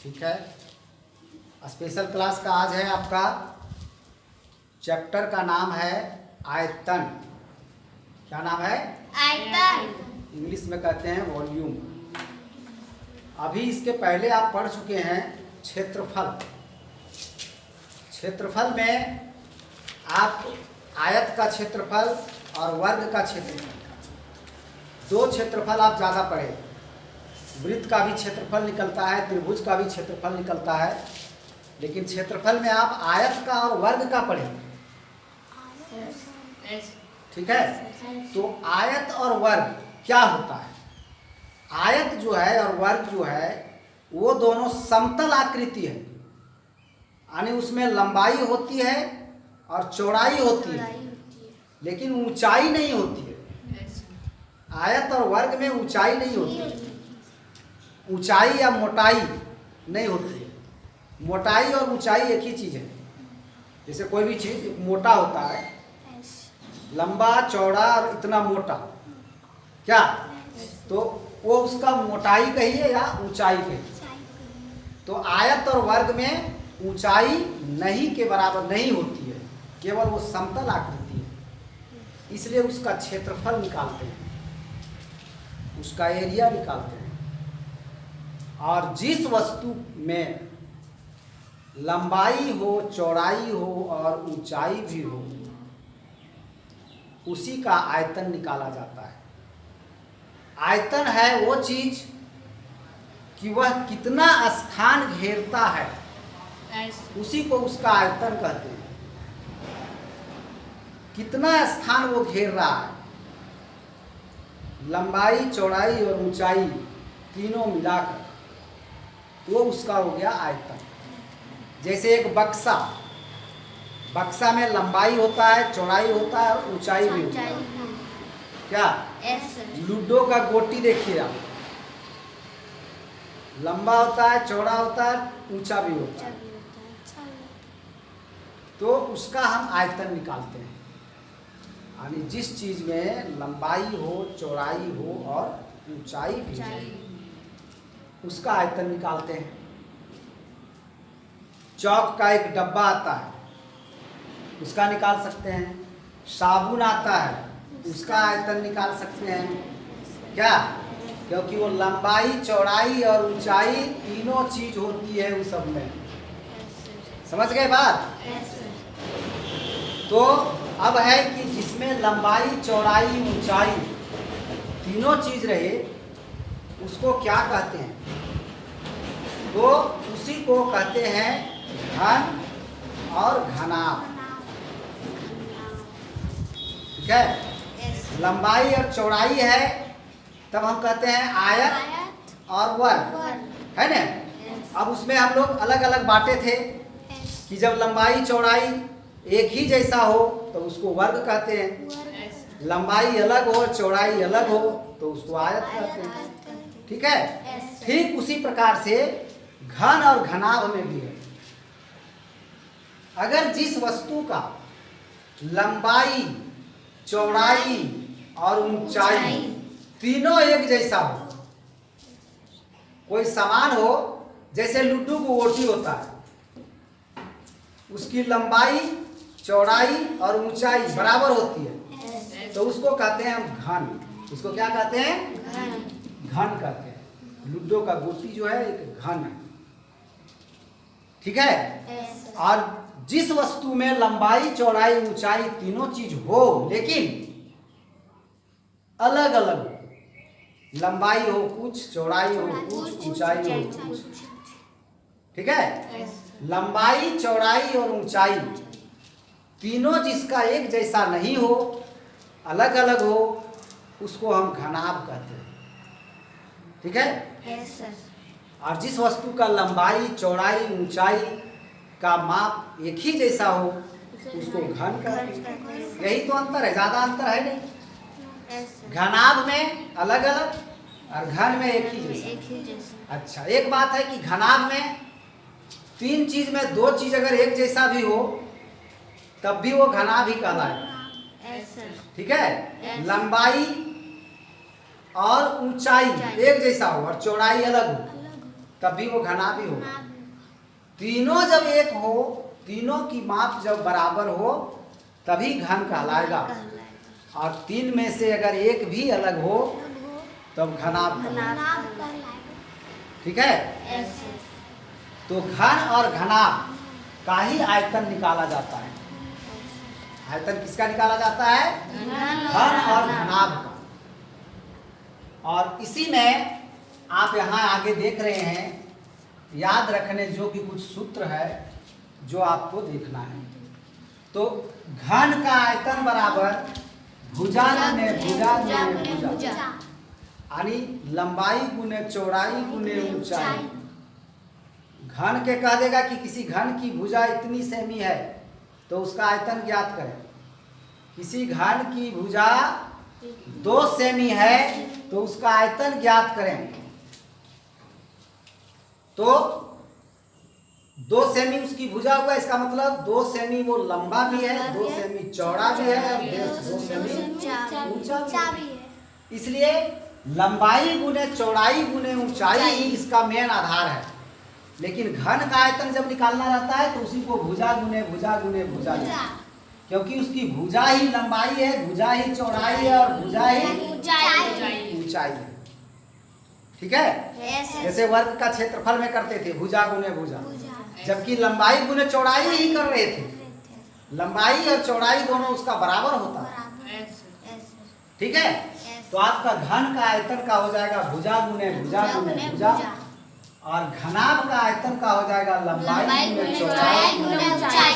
ठीक है। Special class का आज है आपका चैप्टर का नाम है आयतन। क्या नाम है? आयतन। इंग्लिश में कहते हैं वॉल्यूम। अभी इसके पहले आप पढ़ चुके हैं क्षेत्रफल। क्षेत्रफल में आप आयत का क्षेत्रफल और वर्ग का क्षेत्रफल, दो क्षेत्रफल आप ज़्यादा पढ़े। वृत्त का भी क्षेत्रफल निकलता है, त्रिभुज का भी क्षेत्रफल निकलता है, लेकिन क्षेत्रफल में आप आयत का और वर्ग का पढ़े। ठीक है। तो आयत और वर्ग क्या होता है? आयत जो है और वर्ग जो है वो दोनों समतल आकृति है, यानी उसमें लंबाई होती है और चौड़ाई होती है, लेकिन ऊंचाई नहीं होती है। आयत और वर्ग में ऊंचाई नहीं होती है, ऊंचाई या मोटाई नहीं होती है। मोटाई और ऊंचाई एक ही चीज़ है। जैसे कोई भी चीज़ मोटा होता है, लंबा चौड़ा और इतना मोटा, क्या तो वो उसका मोटाई कहिए या ऊंचाई कहिए। तो आयत और वर्ग में ऊंचाई नहीं के बराबर नहीं होती है, केवल वो समतल आकृति है, इसलिए उसका क्षेत्रफल निकालते हैं, उसका एरिया निकालते हैं। और जिस वस्तु में लंबाई हो, चौड़ाई हो और ऊंचाई भी हो, उसी का आयतन निकाला जाता है। आयतन है वो चीज कि वह कितना स्थान घेरता है, उसी को उसका आयतन कहते हैं। कितना स्थान वो घेर रहा है, लंबाई, चौड़ाई और ऊंचाई तीनों मिलाकर, वो उसका हो गया आयतन। जैसे एक बक्सा, बक्सा में लंबाई होता है, चौड़ाई होता है और ऊंचाई भी होता है। क्या लूडो का गोटी देखिए आप, लंबा होता है, चौड़ा होता है, ऊंचा भी होता है, तो उसका हम आयतन निकालते हैं। यानी जिस चीज में लंबाई हो, चौड़ाई हो और ऊंचाई भी हो, उसका आयतन निकालते हैं। चौक का एक डब्बा आता है, उसका निकाल सकते हैं। साबुन आता है, उसका आयतन निकाल सकते हैं। क्या? क्योंकि वो लंबाई, चौड़ाई और ऊंचाई तीनों चीज होती है उस सब में। समझ गए बात? तो अब है कि जिसमें लंबाई, चौड़ाई, ऊंचाई तीनों चीज रहे, उसको क्या कहते हैं? तो उसी को कहते हैं घन और घनाभ। ठीक है। लंबाई और चौड़ाई है तब हम कहते हैं आयत और वर्ग, है ना। अब उसमें हम लोग अलग अलग बांटे थे कि जब लंबाई चौड़ाई एक ही जैसा हो तो उसको वर्ग कहते हैं, लंबाई अलग हो, चौड़ाई अलग हो तो उसको आयत कहते हैं। ठीक है। ठीक उसी प्रकार से घन और घनाभ में भी है। अगर जिस वस्तु का लंबाई, चौड़ाई और ऊंचाई तीनों एक जैसा हो, कोई समान हो, जैसे लूडो को गोटी होता है, उसकी लंबाई, चौड़ाई और ऊंचाई बराबर होती है, तो उसको कहते हैं हम घन। उसको क्या कहते हैं? घन कहते हैं। लूडो का गोटी जो है एक घन है। ठीक है। और जिस वस्तु में लंबाई, चौड़ाई, ऊंचाई तीनों चीज हो, लेकिन अलग अलग हो, लंबाई हो कुछ, चौड़ाई हो कुछ, ऊंचाई हो कुछ। ठीक है। लंबाई, चौड़ाई और ऊंचाई तीनों जिसका एक जैसा नहीं हो, अलग अलग हो, उसको हम घनाभ कहते हैं। ठीक है। और जिस वस्तु का लंबाई, चौड़ाई, ऊंचाई का माप एक ही जैसा हो, उसको घन कहते हैं। यही तो अंतर है, ज्यादा अंतर है नहीं। घनाभ में अलग अलग और घन में एक ही जैसा। अच्छा, एक बात है कि घनाभ में तीन चीज में दो चीज अगर एक जैसा भी हो तब भी वो घनाभ ही कहलाएगा। ठीक है। लंबाई और ऊंचाई एक जैसा हो और चौड़ाई अलग हो तब भी वो घना भी होगा। तीनों जब एक हो, तीनों की माप जब बराबर हो तभी घन कहलाएगा। और तीन में से अगर एक भी अलग हो तब घनाभ कहलाएगा। ठीक है। तो घन और घनाभ का ही आयतन निकाला जाता है। आयतन किसका निकाला जाता है? घन और घनाभ का। और इसी में आप यहाँ आगे देख रहे हैं, याद रखने जो कि कुछ सूत्र है जो आपको देखना है। तो घन का आयतन बराबर भुजा गुने भुजा गुने भुजा, यानी लंबाई गुने चौड़ाई गुने ऊंचाई। घन के कह देगा कि किसी घन की भुजा इतनी सेमी है तो उसका आयतन ज्ञात करें। किसी घन की भुजा 2 सेमी है तो उसका आयतन ज्ञात करें। तो 2 सेमी उसकी भुजा हुआ, इसका मतलब 2 सेमी वो लंबा भी है, 2 सेमी चौड़ा भी है और 2 सेमी ऊंचा भी है। इसलिए लंबाई गुने चौड़ाई गुने ऊंचाई ही इसका मेन आधार है। लेकिन घन का आयतन जब निकालना रहता है तो उसी को भुजा गुने भुजा गुने भुजा, क्योंकि उसकी भुजा ही लंबाई है, भुजा ही चौड़ाई है और भुजा ही ऊंचाई है। ठीक है। जैसे वर्ग का क्षेत्रफल में करते थे भुजा गुने भुजा, जबकि लंबाई गुने चौड़ाई ही कर रहे थे। लंबाई और चौड़ाई दोनों उसका बराबर होता है। ठीक है। तो आपका घन का आयतन का हो जाएगा भुजा गुने भुजा गुने भुजा, और घनाभ का आयतन का हो जाएगा लंबाई गुने चौड़ाई गुने ऊंचाई।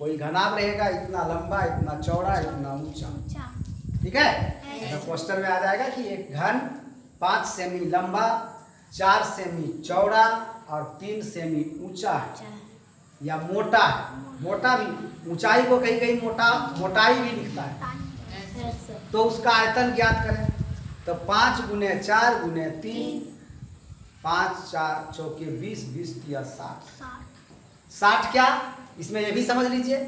कोई घनाभ रहेगा इतना लंबा, इतना चौड़ा, इतना ऊंचा। ठीक है। क्वेश्चन में आ जाएगा कि एक घन 5 सेमी लंबा, 4 सेमी चौड़ा और 3 सेमी ऊंचा है या मोटा है। मोटा भी, ऊंचाई को कहीं कहीं मोटाई भी लिखता है। तो उसका आयतन ज्ञात करें। तो 5 गुने 4 गुने 3, 5 4 चौके 20, 20 या 60। 60 क्या, इसमें ये भी समझ लीजिए,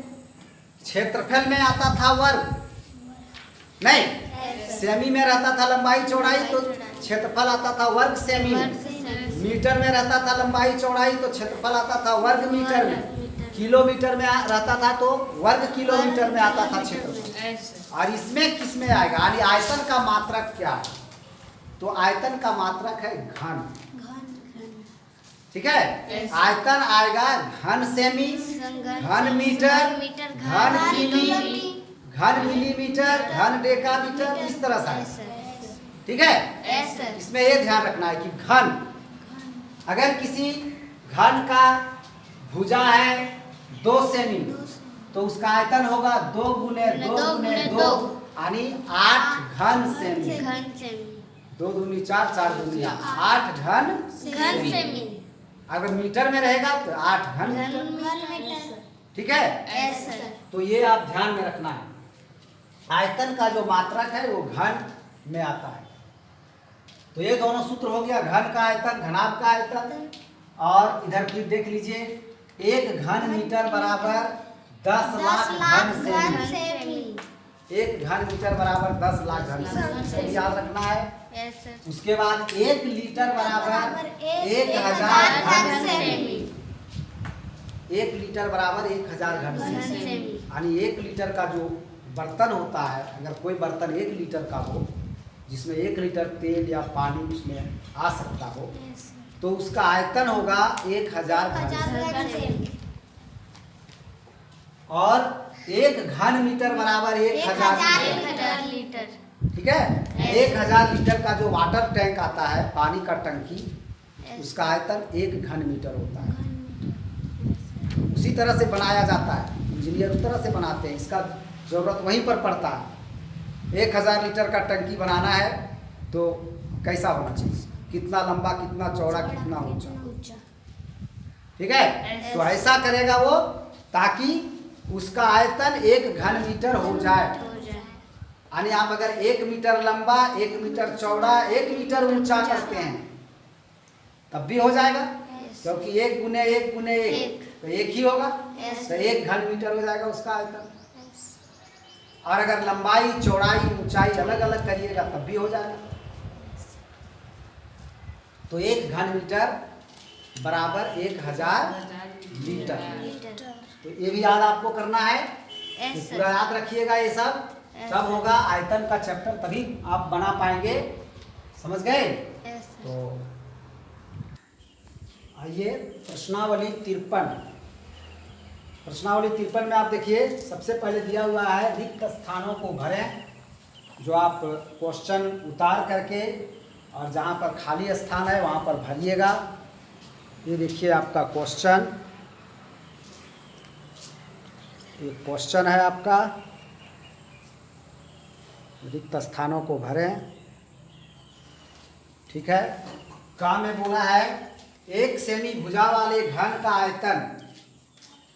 क्षेत्रफल में आता था वर्ग नहीं, सेमी में रहता था लंबाई चौड़ाई तो क्षेत्रफल आता था वर्ग सेमी में। मीटर में रहता था लंबाई चौड़ाई तो क्षेत्रफल आता था वर्ग मीटर में। किलोमीटर में रहता था तो वर्ग किलोमीटर में आता था क्षेत्रफल। और इसमें किस में आएगा, यानी आयतन का मात्रक क्या है? तो आयतन का मात्रक है घन। ठीक है। आयतन आएगा घन सेमी, घन मीटर, घन किमी, घन मिलीमीटर, घन डेकामीटर, इस तरह से। ठीक है। इसमें ये ध्यान रखना है कि घन, अगर किसी घन का भुजा है 2 सेमी तो उसका आयतन होगा 2 गुने 2 गुने 2, यानी 8 घन सेमी। 2 दूनी 4, 4 दूनी 8 घन सेमी। अगर मीटर में रहेगा तो 8 घन मीटर। ठीक है। तो ये आप ध्यान में रखना है, आयतन का जो मात्रक है वो घन में आता है। तो ये दोनों सूत्र हो गया, घन का आयतन, घनाभ का आयतन। और इधर फिर देख लीजिए, 1 घन मीटर बराबर 10 लाख घन सेमी। 1 घन मीटर बराबर 10 लाख घन सेमी, याद रखना है। उसके बाद 1 लीटर बराबर 1000 घन सेमी। 1 लीटर बराबर 1000 घन सेमी, यानी 1 लीटर का जो बर्तन होता है, अगर कोई बर्तन 1 लीटर का हो जिसमें 1 लीटर तेल या पानी उसमें आ सकता हो, तो उसका आयतन होगा 1000 घन सेमी। और 1 घन मीटर बराबर 1000 लीटर। ठीक है। 1000 लीटर का जो वाटर टैंक आता है, पानी का टंकी, उसका आयतन 1 घन मीटर होता है। उसी तरह से बनाया जाता है, इंजीनियर उस तरह से बनाते हैं, इसका जरूरत वहीं पर पड़ता है। 1000 लीटर का टंकी बनाना है तो कैसा होना चाहिए, कितना लंबा, कितना चौड़ा, कितना ऊंचा। ठीक है। तो ऐसा करेगा वो ताकि उसका आयतन 1 घन मीटर हो जाए। यानी आप अगर 1 मीटर लंबा, 1 मीटर चौड़ा, 1 मीटर ऊंचा करते हैं तब भी हो जाएगा, क्योंकि 1 गुने 1 गुने 1 तो 1 ही होगा। तो 1 घन मीटर हो जाएगा उसका आयतन। और अगर लंबाई चौड़ाई ऊंचाई अलग अलग करिएगा तब भी हो जाएगा। तो 1 घन मीटर बराबर 1000 लीटर। तो ये भी याद आपको करना है, तो पूरा याद रखिएगा ये सब, तब होगा आयतन का चैप्टर, तभी आप बना पाएंगे। समझ गए? तो आइए प्रश्नावली 53। प्रश्नावली 53 में आप देखिए, सबसे पहले दिया हुआ है रिक्त स्थानों को भरें, जो आप क्वेश्चन उतार करके और जहाँ पर खाली स्थान है वहाँ पर भरिएगा। ये देखिए आपका क्वेश्चन, ये क्वेश्चन है आपका, रिक्त स्थानों को भरें। ठीक है। का में बोला है 1 सेमी भुजा वाले घन का आयतन।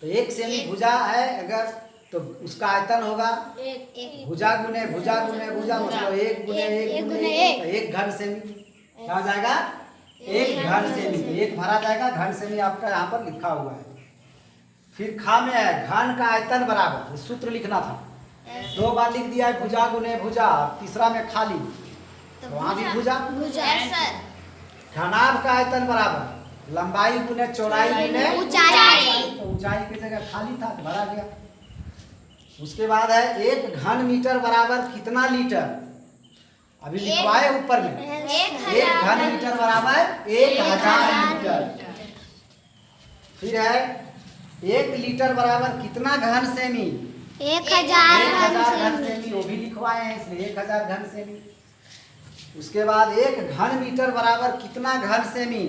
तो 1 सेमी भुजा है अगर, तो उसका आयतन होगा भुजा गुने भुजा गुने भुजा, मतलब 1 गुने 1 गुने 1 घन सेमी। क्या हो जाएगा? 1 घन सेमी। 1 भरा जाएगा, घन सेमी आपका यहाँ पर लिखा हुआ है। फिर खा में है घन का आयतन बराबर, सूत्र लिखना था, 2 बार लिख दिया है भुजा गुने भुजा, तीसरा में खाली, तो वहाँ भी भुजा। घनाभ का आयतन बराबर लंबाई गुने चौड़ाई गुने ऊंचाई, तो ऊंचाई की जगह खाली था तो भरा गया। उसके बाद है 1 घन मीटर बराबर कितना लीटर, अभी लिखवाए ऊपर में, 1 घन मीटर बराबर 1000 लीटर। फिर है 1 लीटर बराबर कितना घन सेमी, 1000 घन सेमी, वो भी लिखवाए हैं इसलिए 1000 घन सेमी। उसके बाद 1 घन मीटर बराबर कितना घन सेमी,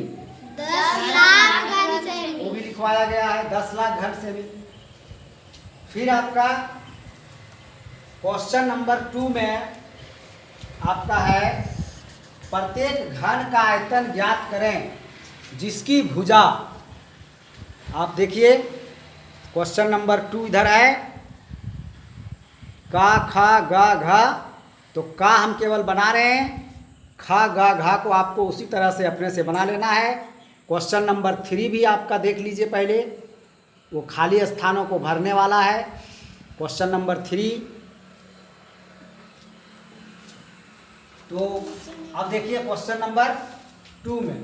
10 लाख घन सेमी, वो भी लिखवाया गया है 10 लाख घन सेमी। फिर आपका क्वेश्चन नंबर 2 में आपका है प्रत्येक घन का आयतन ज्ञात करें जिसकी भुजा। आप देखिए क्वेश्चन नंबर 2 इधर है, का खा गा घा, तो का हम केवल बना रहे हैं, खा गा घा को आपको उसी तरह से अपने से बना लेना है। क्वेश्चन नंबर 3 भी आपका देख लीजिए पहले, वो खाली स्थानों को भरने वाला है। क्वेश्चन नंबर 3, तो अब देखिए क्वेश्चन नंबर 2 में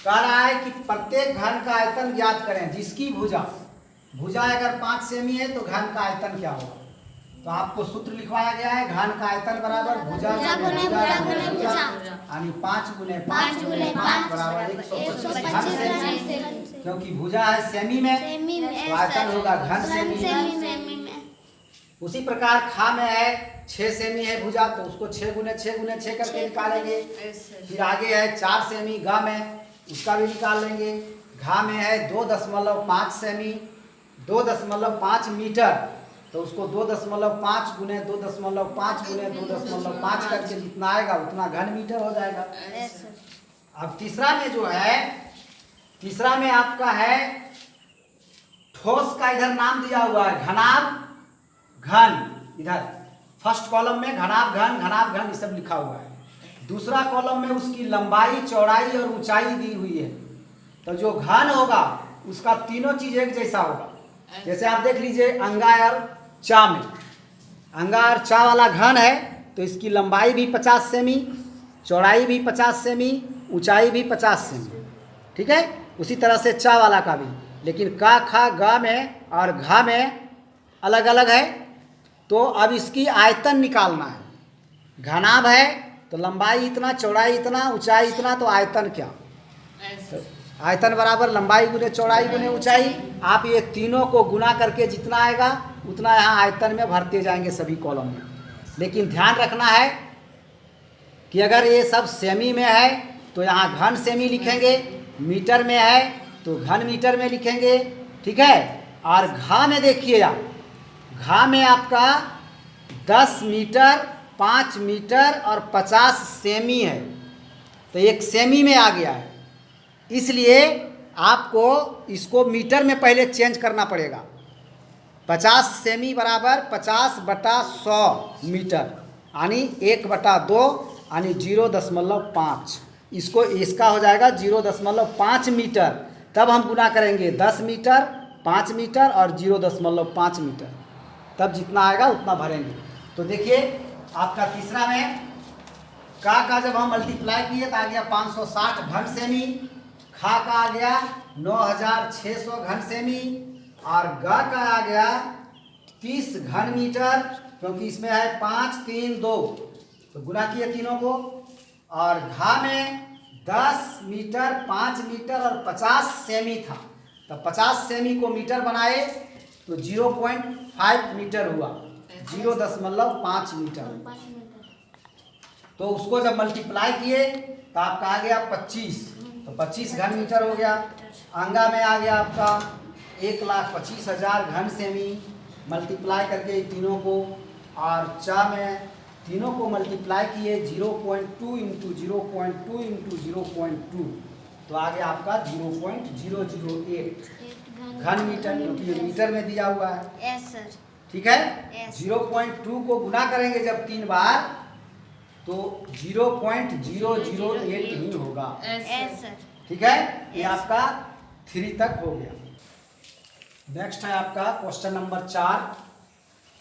कह रहा है कि प्रत्येक घन का आयतन ज्ञात करें जिसकी भुजा, भुजा अगर 5 सेमी है तो घन का आयतन क्या होगा, तो आपको सूत्र लिखवाया गया है, घन का आयतन बराबर भुजा गुने भुजा, यानी 5 गुने 5 बराबर 125 क्योंकि भुजा है सेमी में, तो आयतन होगा घन सेमी। उसी प्रकार खा में है 6 सेमी है भुजा, तो उसको 6 गुने 6 करके निकालेंगे। फिर आगे है 4 सेमी गा में, उसका भी निकाल लेंगे। घा में है 2.5 सेमी, 2.5 मीटर, तो उसको 2.5 गुने 2.5 गुने 2.5 करके जितना आएगा उतना घन मीटर हो जाएगा। अब तीसरा में जो है, तीसरा में आपका है ठोस का इधर नाम दिया हुआ है घनाभ घन, इधर फर्स्ट कॉलम में घनाभ घन ये सब लिखा हुआ है। दूसरा कॉलम में उसकी लंबाई चौड़ाई और ऊंचाई दी हुई है। तो जो घन होगा उसका तीनों चीज एक जैसा होगा। जैसे आप देख लीजिए अंगा और चा में, अंगा और चा वाला घन है तो इसकी लंबाई भी 50 सेमी, चौड़ाई भी 50 सेमी, ऊंचाई भी 50 सेमी। ठीक है, उसी तरह से चा वाला का भी, लेकिन का खा गा में और घा में अलग अलग है। तो अब इसकी आयतन निकालना है। घनाभ है तो लंबाई इतना, चौड़ाई इतना, ऊंचाई इतना, तो आयतन क्या, तो आयतन बराबर लंबाई गुने चौड़ाई गुने ऊंचाई। आप ये तीनों को गुना करके जितना आएगा उतना यहाँ आयतन में भरते जाएंगे सभी कॉलम में। लेकिन ध्यान रखना है कि अगर ये सब सेमी में है तो यहाँ घन सेमी लिखेंगे, मीटर में है तो घन मीटर में लिखेंगे। ठीक है, और घा में देखिएगा, घा में आपका 10 मीटर, 5 मीटर और 50 सेमी है, तो 1 सेमी में आ गया है। इसलिए आपको इसको मीटर में पहले चेंज करना पड़ेगा। 50 सेमी बराबर 50/100 मीटर, यानी 1/2 यानी 0.5। इसको इसका हो जाएगा 0.5 मीटर। तब हम गुना करेंगे 10 मीटर, 5 मीटर और 0.5 मीटर, तब जितना आएगा उतना भरेंगे। तो देखिए आपका तीसरा में का जब हम मल्टीप्लाई किए तो आ गया 560 घन सेमी, खा का आ गया 9600 घन सेमी, और ग का आ गया 30 घन मीटर, क्योंकि इसमें है 5 3 2 तो गुना किए तीनों को, और घा में 10 मीटर 5 मीटर और 50 सेमी था, तो 50 सेमी को मीटर बनाए तो 0.5 मीटर हुआ, 0.5 मीटर। तो उसको जब मल्टीप्लाई किए तो आपका आ गया 25, तो 25 घन मीटर हो गया। अंगा में आ गया आपका 1,25,000 घन सेमी, मल्टीप्लाई करके तीनों को, और चा में तीनों को मल्टीप्लाई किए 0.2 इंटू 0.2 इंटू 0.2 तो आ गया आपका 0.008 घन मीटर, क्योंकि ये मीटर में दिया हुआ है। Yes sir. ठीक है, Yes. 0.2 को गुना करेंगे जब 3 बार तो 0.008 ही होगा। Yes sir. ठीक है, ये Yes. आपका 3 तक हो गया। नेक्स्ट है आपका question number 4।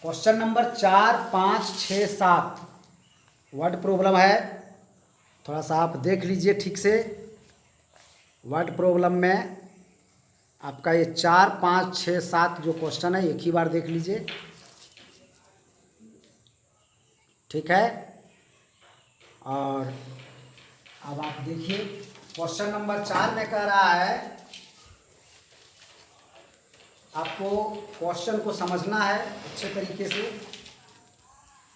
Question number 4 5 6 7 word problem है, थोड़ा सा आप देख लीजिए ठीक से। वर्ड प्रॉब्लम में आपका ये 4 5 6 7 जो क्वेश्चन है एक ही बार देख लीजिए, ठीक है। और अब आप देखिए क्वेश्चन नंबर 4 में कह रहा है, आपको क्वेश्चन को समझना है अच्छे तरीके से।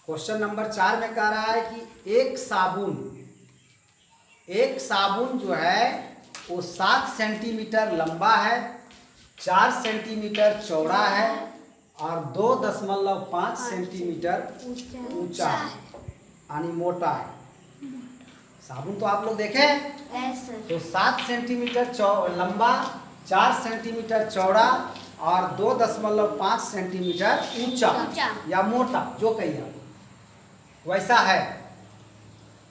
क्वेश्चन नंबर 4 में कह रहा है कि एक साबुन जो है वो 7 सेंटीमीटर लंबा है, 4 सेंटीमीटर चौड़ा है और 2.5 सेंटीमीटर ऊंचा है, यानी मोटा है। साबुन तो आप लोग देखे, यस सर। तो 7 सेंटीमीटर लंबा, 4 सेंटीमीटर चौड़ा और 2.5 सेंटीमीटर ऊंचा या मोटा, जो कहिए आप वैसा है।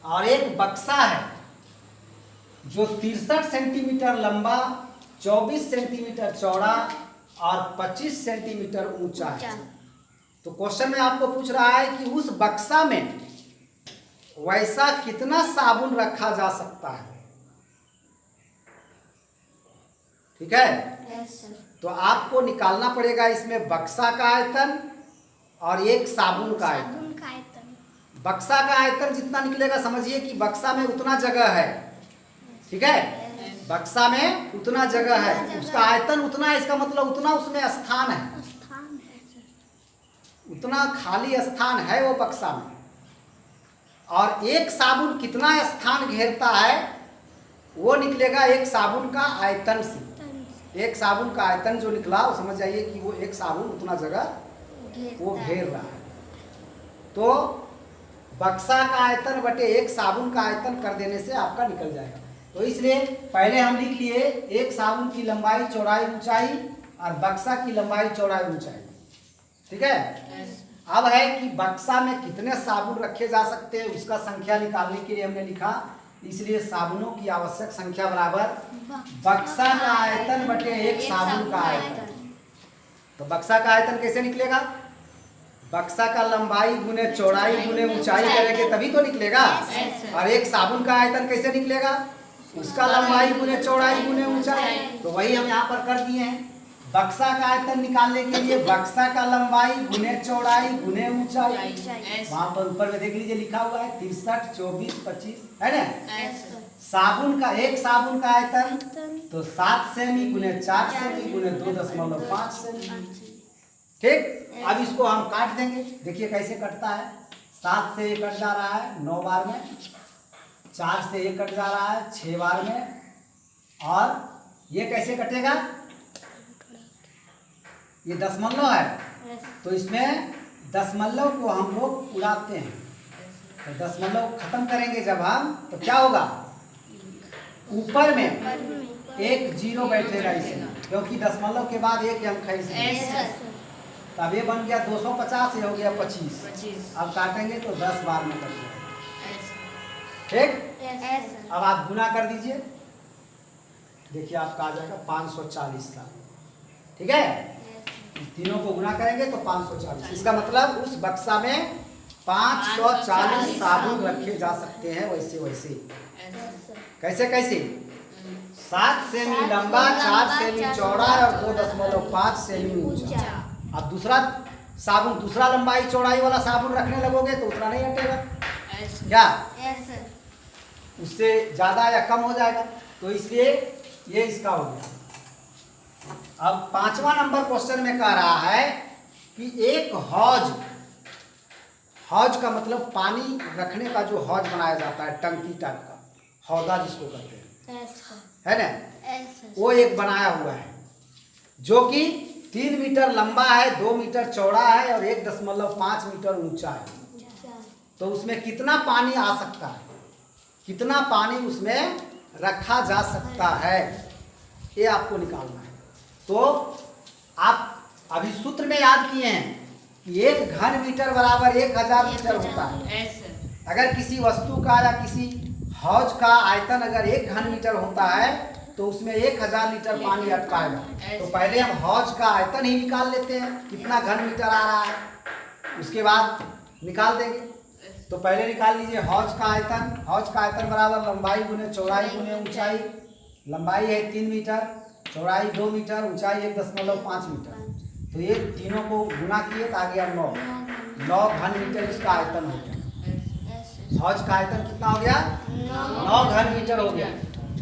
और एक बक्सा है जो 63 सेंटीमीटर लंबा, 24 सेंटीमीटर चौड़ा और 25 सेंटीमीटर ऊंचा है। तो क्वेश्चन में आपको पूछ रहा है कि उस बक्सा में वैसा कितना साबुन रखा जा सकता है। ठीक है, यस सर। तो आपको निकालना पड़ेगा इसमें बक्सा का आयतन और एक साबुन का आयतन। साबुन का आयतन। बक्सा का आयतन जितना निकलेगा, समझिए कि बक्सा में उतना जगह है, ठीक है, बक्सा में उतना जगह है, उसका आयतन उतना है, इसका मतलब उतना उसमें स्थान है, स्थान है सर। उतना खाली स्थान है वो बक्सा में। और एक साबुन कितना स्थान घेरता है वो निकलेगा एक साबुन का आयतन से। एक साबुन का आयतन जो निकला वो समझ जाइए कि वो एक साबुन उतना जगह वो घेर रहा है। तो बक्सा का आयतन बटे एक साबुन का आयतन कर देने से आपका निकल जाएगा। तो इसलिए पहले हम लिख लिए एक साबुन की लंबाई चौड़ाई ऊंचाई और बक्सा की लंबाई चौड़ाई ऊंचाई, ठीक है। अब है कि बक्सा में कितने साबुन रखे जा सकते हैं उसका संख्या निकालने के लिए हमने लिखा, इसलिए साबुनों की आवश्यक संख्या बराबर बक्सा का आयतन बटे एक साबुन का आयतन। तो बक्सा का आयतन कैसे निकलेगा, बक्सा का लंबाई गुने चौड़ाई गुने ऊंचाई करेंगे तभी तो निकलेगा। और एक साबुन का आयतन कैसे निकलेगा, उसका लंबाई गुने चौड़ाई गुने ऊंचाई। तो वही हम यहाँ पर कर दिए हैं। बक्सा का आयतन निकालने के लिए बक्सा का लंबाई गुने चौड़ाई गुने ऊंचाई, वहां पर ऊपर में देख लीजिए लिखा हुआ है 63 24 25 है ना। साबुन का एक साबुन का आयतन तो 7 सेमी गुने 4 सेमी गुने 2.5 सेमी। ठीक, अब इसको हम काट देंगे, देखिए कैसे कटता है। 7 से ये कट जा रहा है 9 बार में, 4 से ये कट जा रहा है 6 बार में, और ये कैसे कटेगा, ये दशमलव है तो इसमें दशमलव को हम लोग उड़ाते हैं। तो दशमलव खत्म करेंगे जब हम तो क्या होगा, ऊपर में एक जीरो बैठेगा इसमें, क्योंकि दशमलव के बाद एक अंक है इसमें। तो अब ये बन गया 250, ये हो गया 25। अब काटेंगे तो 10 बार में कट जाएगा। ठीक, अब आप गुना कर दीजिए, देखिए आपका आ जाएगा 540 का। ठीक है, तीनों को गुना करेंगे तो 540। इसका मतलब उस बक्सा में 540 साबुन रखे जा सकते हैं वैसे वैसे। कैसे कैसे? 7 सेमी लंबा, 4 सेमी चौड़ा और 2.5 सेमी ऊंचा। अब दूसरा साबुन, दूसरा लंबाई चौड़ाई वाला साबुन रखने लगोगे तो उतना नहीं हटेगा क्या? उससे ज़्यादा या कम हो जाएगा, तो इसलिए ये इसका हो गया। अब 5वां नंबर क्वेश्चन में कह रहा है कि एक हौज, हौज का मतलब पानी रखने का जो हौज बनाया जाता है, टंकी टाइप का, हौदा जिसको कहते हैं, है ना, वो एक बनाया हुआ है जो कि 3 मीटर लंबा है, 2 मीटर चौड़ा है और 1.5 मीटर ऊंचा है। तो उसमें कितना पानी आ सकता है, कितना पानी उसमें रखा जा सकता है, ये आपको निकालना है। तो आप अभी सूत्र में याद किए हैं कि 1 घन मीटर बराबर 1000 लीटर होता है। अगर किसी वस्तु का या किसी हौज का आयतन अगर 1 घन मीटर होता है तो उसमें 1000 लीटर पानी अटकाएगा। तो पहले हम हौज का आयतन ही निकाल लेते हैं, कितना घन मीटर आ रहा है, उसके बाद निकाल देंगे। तो पहले निकाल लीजिए हौज का आयतन। हौज का आयतन बराबर लंबाई गुने चौड़ाई गुने ऊंचाई। लंबाई है 3 मीटर, चौड़ाई 2 मीटर, ऊंचाई 1.5 मीटर। तो ये तीनों को गुना किए तो आ गया 9 घन मीटर इसका आयतन हो गया। हौज का आयतन कितना हो गया? 9 घन मीटर हो गया।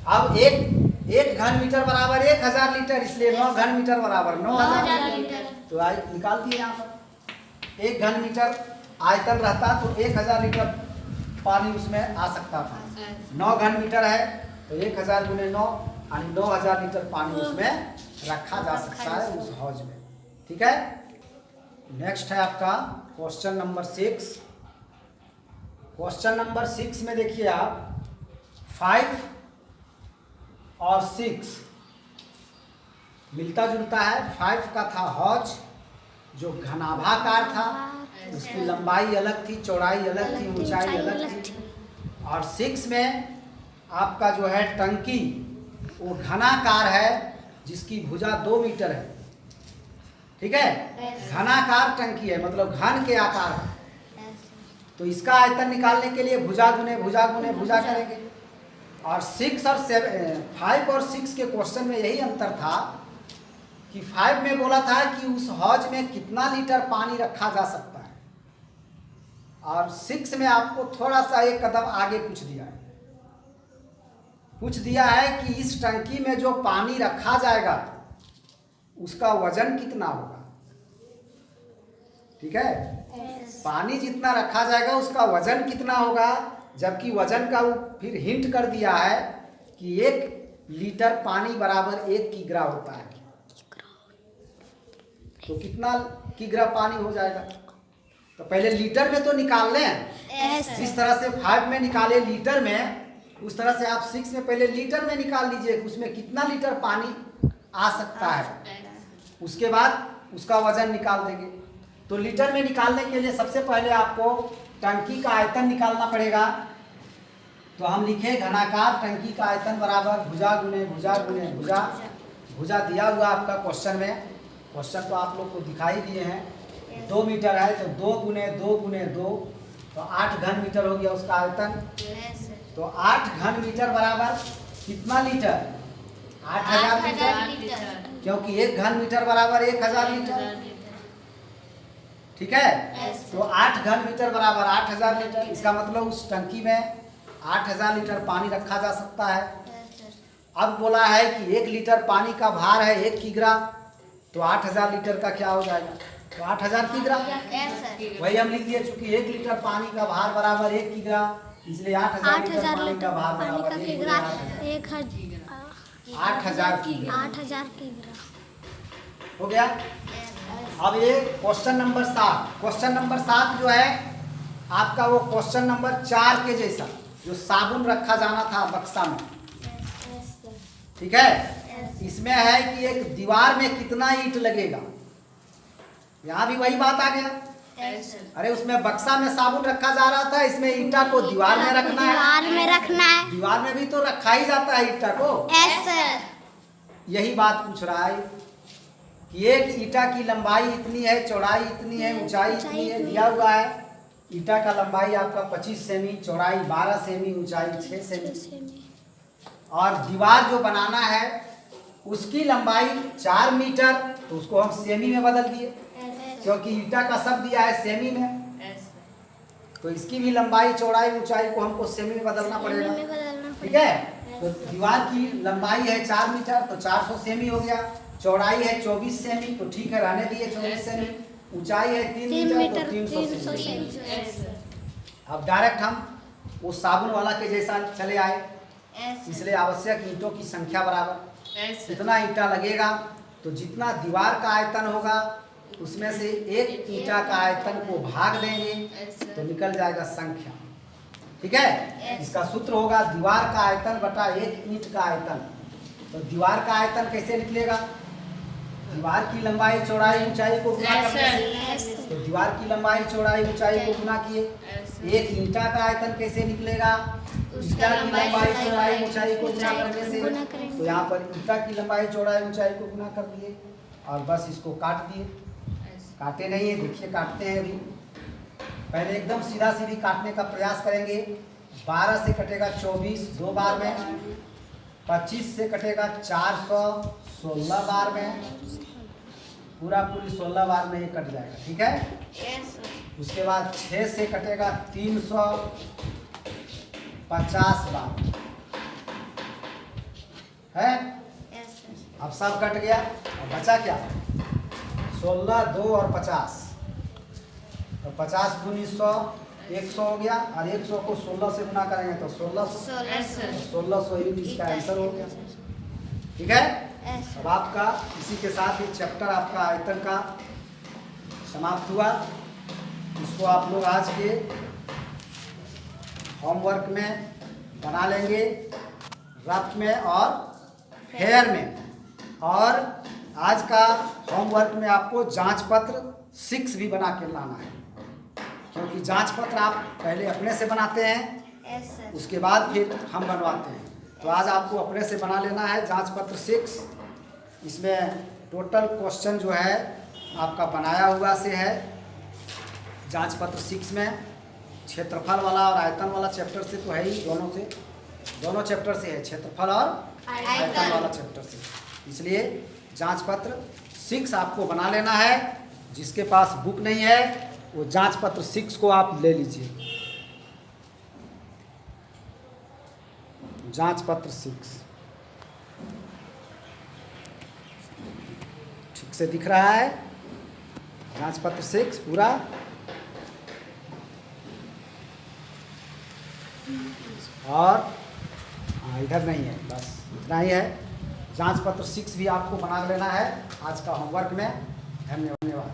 अब एक घन मीटर बराबर 1000 लीटर, इसलिए 9 घन मीटर बराबर 9000 लीटर। तो निकाल दिए यहाँ पर। 1 घन मीटर आयतन रहता तो 1000 लीटर पानी उसमें आ सकता था। 9 घन मीटर है तो 1000 गुने 9 यानी 9000 लीटर पानी उसमें रखा जा सकता है उस हौज में। ठीक है। नेक्स्ट है आपका क्वेश्चन नंबर 6। क्वेश्चन नंबर 6 में देखिए आप 5 और 6 मिलता जुलता है। 5 का था हौज जो घनाभाकार था, उसकी लंबाई अलग थी, चौड़ाई अलग थी, ऊंचाई अलग थी। और 6 में आपका जो है टंकी वो घनाकार है जिसकी भुजा 2 मीटर है। ठीक है, घनाकार टंकी है मतलब घन के आकार है। तो इसका आयतन निकालने के लिए भुजा गुने भुजा गुने भुजा करेंगे। और 5 और 6 के क्वेश्चन में यही अंतर था कि 5 में बोला था कि उस हौज में कितना लीटर पानी रखा जा सकता है, और 6 में आपको थोड़ा सा एक कदम आगे पूछ दिया है कि इस टंकी में जो पानी रखा जाएगा उसका वजन कितना होगा। ठीक है, पानी जितना रखा जाएगा उसका वजन कितना होगा, जबकि वजन का वो फिर हिंट कर दिया है कि 1 लीटर पानी बराबर 1 किग्रा होता है। तो कितना किग्रा पानी हो जाएगा, तो पहले लीटर में तो निकाल लें। जिस तरह से 5 में निकाले लीटर में, उस तरह से आप 6 में पहले लीटर में निकाल लीजिए कि उसमें कितना लीटर पानी आ सकता है। उसके बाद उसका वजन निकाल देंगे। तो लीटर में निकालने के लिए सबसे पहले आपको टंकी का आयतन निकालना पड़ेगा। तो हम लिखे घनाकार टंकी का आयतन बराबर भुजा गुने भुजा गुने भुजा। भुजा दिया हुआ आपका क्वेश्चन में, क्वेश्चन तो आप लोग को दिखाई दिए हैं। 2 मीटर है तो 2 गुने 2 गुने 2 तो 8 घन मीटर हो गया उसका आयतन। तो 8 घन मीटर बराबर कितना लीटर? 8000 लीटर, क्योंकि 1 घन मीटर बराबर 1000 लीटर। ठीक है, तो 8 घन मीटर बराबर 8000 लीटर। इसका मतलब उस टंकी में 8000 लीटर पानी रखा जा सकता है। अब बोला है कि 1 लीटर पानी का भार है 1 किग्रा, तो 8000 लीटर का क्या हो जाएगा? तो 8000 किग्रा। वही हम लिख दिए, चूंकि 1 लीटर पानी का भार बराबर 1 किग्रा, इसलिए 8000 लीटर पानी का भार बराबर 1 किग्रा। 8000 किग्रा हो गया। अब ये क्वेश्चन नंबर 7। क्वेश्चन नंबर 7 जो है आपका वो क्वेश्चन नंबर 4 के जैसा, जो साबुन रखा जाना था बक्सा में। ठीक है, इसमें है कि एक दीवार में कितना ईंट लगेगा। यहाँ भी वही बात आ गया। अरे उसमें बक्सा में साबुन रखा जा रहा था, इसमें ईंटा को दीवार में रखना है। दीवार में भी तो रखा ही जाता है ईंटा को। यही बात पूछ रहा है कि एक ईंटा की लंबाई इतनी है, चौड़ाई इतनी है, ऊंचाई इतनी है, दिया हुआ है। ईटा का लंबाई आपका 25 सेमी, चौड़ाई 12 सेमी, ऊंचाई 6 सेमी। और दीवार जो बनाना है उसकी लंबाई 4 मीटर, तो उसको हम सेमी में बदल दिए क्योंकि ईटा का शब्द दिया है सेमी में, तो इसकी भी लंबाई चौड़ाई ऊंचाई को हमको सेमी में बदलना पड़ेगा। ठीक है, तो दीवार की लंबाई है 4 मीटर, तो 400 सेमी हो गया। चौड़ाई है 24 सेमी, तो ठीक है रहने दिए 24 सेमी। ऊंचाई है 3 मीटर, तो 300 सेमी। अब डायरेक्ट हम उस साबुन वाला के जैसा चले आए, इसलिए आवश्यक ईंटों की संख्या बराबर जितना ईंटा लगेगा तो जितना दीवार का आयतन होगा उसमें से एक ईंटा का आयतन को भाग देंगे तो निकल जाएगा संख्या। ठीक है, इसका सूत्र होगा दीवार का आयतन बटा एक ईंट का आयतन। तो दीवार का आयतन कैसे निकलेगा? दीवार की लंबाई चौड़ाई ऊंचाई को गुना करने से, तो दीवार की लंबाई चौड़ाई ऊंचाई को गुना किए। एक ईंटा का आयतन कैसे निकलेगा? ईंटा की लंबाई चौड़ाई ऊंचाई को गुना करने से, तो यहाँ पर ईंटा की लंबाई चौड़ाई ऊंचाई को गुना कर दिए और बस इसको काट दिए। काटे नहीं है, देखिए काटते हैं अभी। पहले एकदम सीधा सीधी काटने का प्रयास करेंगे। 12 से कटेगा 24 2 बार में, 25 से कटेगा 400 16 बार में, पूरी 16 बार में ये कट जाएगा। ठीक है, उसके बाद 6 से कटेगा 350 बार है। अब सब कट गया, अब बचा क्या? 16 2 और 50, तो 50 दूनी 100 100 हो गया और 100 को 16 से गुना करेंगे तो 1600 यूनिट इसका आंसर हो गया। ठीक है, अब आपका इसी के साथ ही चैप्टर आपका आयतन का समाप्त हुआ। इसको आप लोग आज के होमवर्क में बना लेंगे, रफ में और फेयर में। और आज का होमवर्क में आपको जांच पत्र 6 भी बना के लाना है, क्योंकि जांच पत्र आप पहले अपने से बनाते हैं उसके बाद फिर हम बनवाते हैं। तो आज आपको अपने से बना लेना है जांच पत्र 6। इसमें टोटल क्वेश्चन जो है आपका बनाया हुआ से है। जांच पत्र 6 में क्षेत्रफल वाला और आयतन वाला चैप्टर से तो है ही, दोनों चैप्टर से है, क्षेत्रफल और आयतन वाला चैप्टर से। इसलिए जांच पत्र 6 आपको बना लेना है। जिसके पास बुक नहीं है वो जांच पत्र 6 को आप ले लीजिए। जांच पत्र 6 ठीक से दिख रहा है? जांच पत्र 6 पूरा। और इधर नहीं है, बस इतना ही है। जांच पत्र 6 भी आपको बना लेना है आज का होमवर्क में। धन्यवाद।